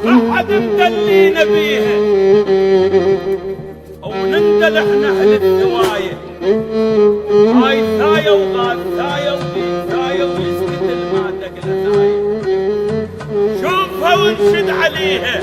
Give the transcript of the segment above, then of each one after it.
أحد مدلينا بيها ونندلح نحل الدواية هاي ثاية وغاد ثاية وبي ثاية ويسكت الماء دقلة ثاية شوفها وانشد عليها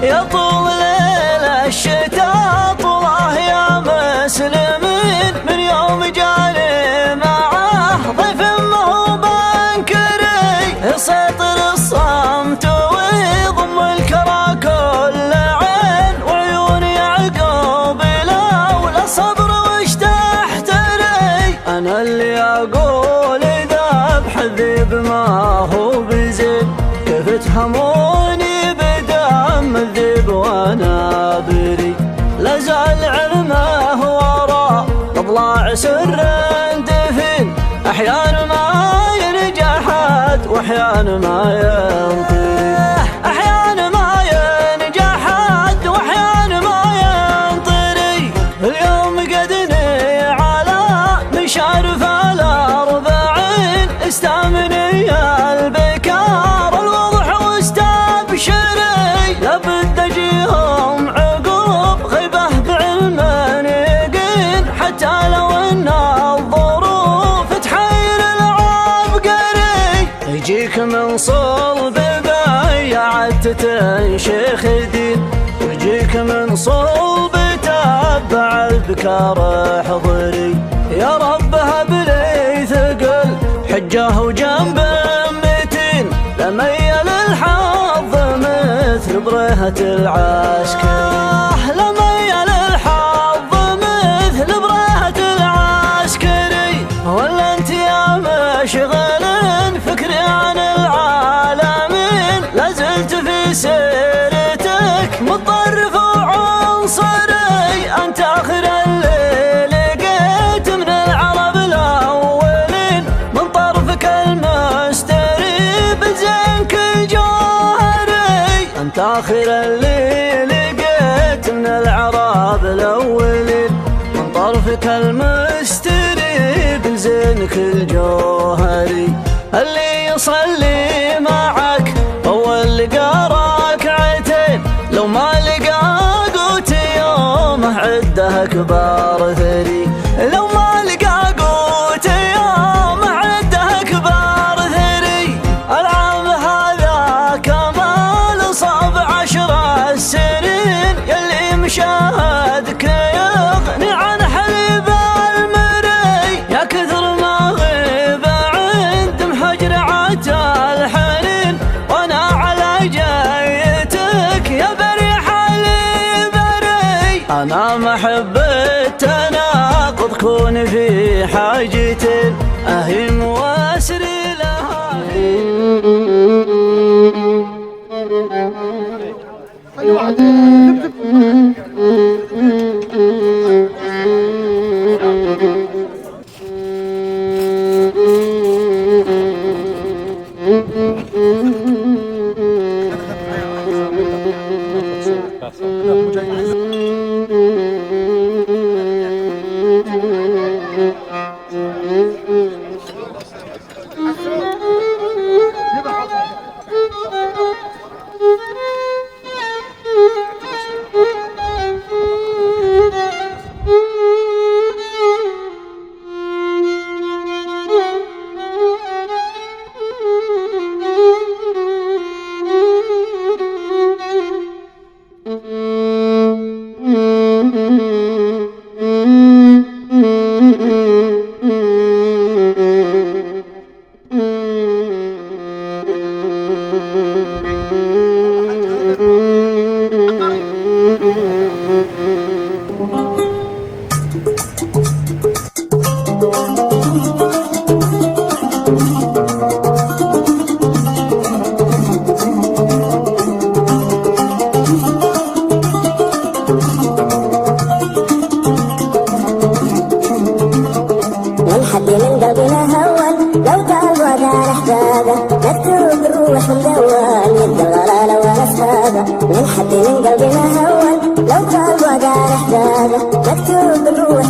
يا طول ليل الشتاء طوله يا مسلمين من يوم جاني معه ضيف ما هو بنكري يسيطر الصمت ويضم الكرى كل عين وعيون يعقوب لولا الصبر وش تحتري انا اللي اقول ذبح الذيب ما هو بزين كيف تهموني الذيب وانا بري لا زال علمه وراء اضلاع سر دفين احيانا ما ينجحت واحيانا ما ينطري احيانا ما ينجحت واحيانا ما ينطري اليوم قدني على مشارف الاربعين استامني البكار الوضح واستبشري لابد اجيهم عقوب غيبه بعلم يقين حتى لو ان الظروف تحير العبقري يجيك من صلب بيعة تنشيخ دين ويجيك من صلب تبع البكار حضري يا رب هب لي ثقل حجه وجنب متين لميل الحظ مثل برهة العسكري لميل الحظ مثل برهة العسكري ولا انت يا مشغل فكري عن العالمين لازلت في سيرتك متطرف وعنصري انت اخر اللي لقيت من العرب الاولين من طرفك المستري بزينك جوهري انت اخر اللي لقيت من العرب الاولين من طرفك المستري بزينك الجوهري اللي يصلي معك هو اللي لقى ركعتين لو ما لقى قوت يومه عده اكبر ثري لو ما لقى قوت يومه عده اكبر ثري العام هذا كمال صاب 10 سنين يلي مشاهدك يغني عن حليب المري يا كثر ما غيب عند محجرعة الحنين وانا على جايتك يا بري حليب بري انا محبة تناقض كون في حاجتين اهم واسري لها اي واحد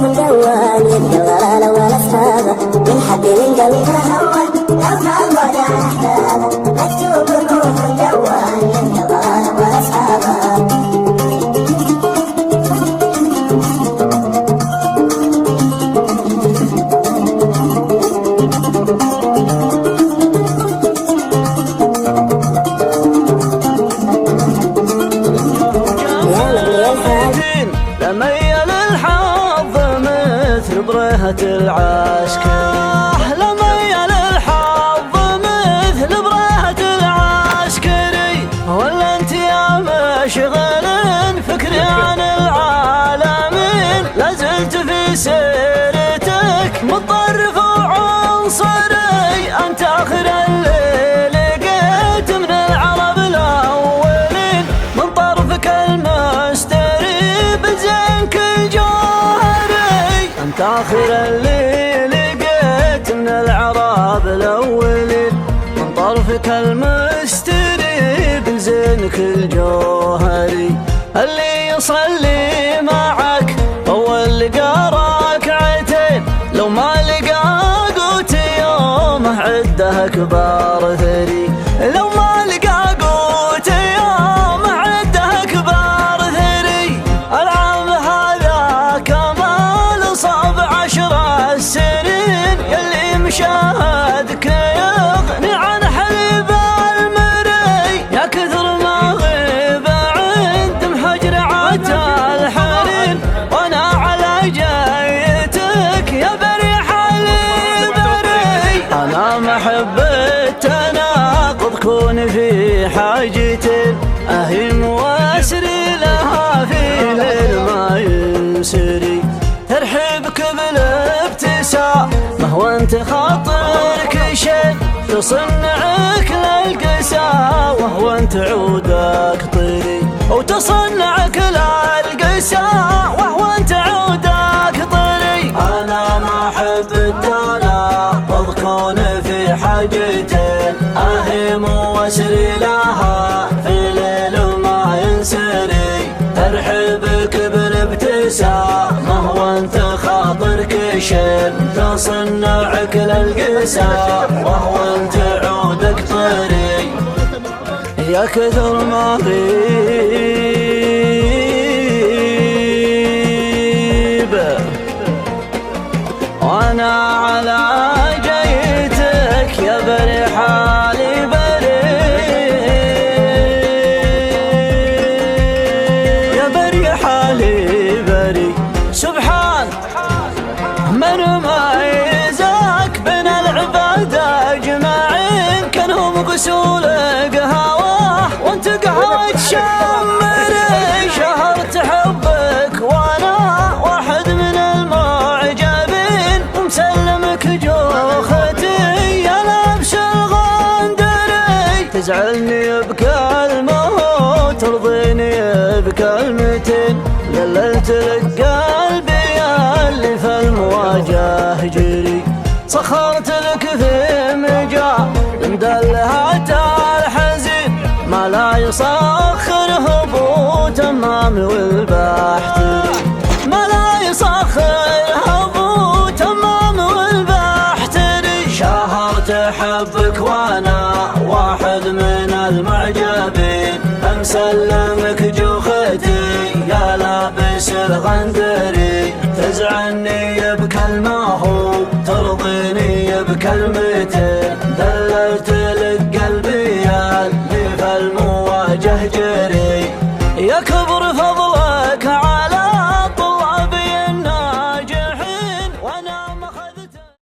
من جوال الجوال ولا أصحابه من حد من قلبه أول لما ولا أحبابه مكتوب لكم من جوال الجوال ولا أصحابه. لميل الحظ مثل برهة العسكري، لميل الحظ مثل برهة العسكري، ولا انت يا مشغل فكري عن العالمين، لازلت في سيرتك متطرف وعنصري، انت اخر اللي لقيت من العرب الاولين، من طرفك المستري بزينك الجوهري، انت اخر اللي لقيت من العرب الاولين، من طرفك المستري بزينك الجوهري، اللي يصلي معك اول لقى ركعتين، لو ما لقى قوت يومه عده اكبر ثري، لو ما لقى قوت يومه عده اكبر ثري، العام هذا كمال صاب 10 سنين، يلي مشاهدك يغني عن حليب المري، يا كثر ما غيب عند محجرعة الحنين، وانا على جايتك يا بريح البري، انا محبة تناقض كون في حاجتين، اهم واسري لها في ليل ما ينسري، ترحبك بالابتسامة وانت خاطرك شيء، تصنعك للقساوة وانت عودك طري، وتصنعك للقساوة وانت عودك طري، انا ما احب التناقض كون في حاجتين، اهم واسري لها في ليل ما ينسري، ترحبك بالابتسامة وانت خاطرك شيء، تصنعك للقساوة وانت عودك طري، يا كثر ما غيب وانا على جيتك يا بري حالي بري، يا بري حالي بري، سبحان من ميزك بين العباد اجمعين، كانهم غسول قهوه وانت قهوة شمري، شهرت حبك وانا واحد من المعجبين، ومسلمك جوختي يا لابس الغندري، تزعلني بكلمه وترضيني بكلمتين، ذللت لك قلبي اللي في المواجه جري، سخرت لك في مجال مدلهات الحزين، ما لا يسخر هبو تمام والبحتري، ما لا يسخر هبو تمام والبحتري، شهرت حبك وانا واحد من المعجبين، امسلمك جوختي يا لابس الغندري، تزعلني بكلمة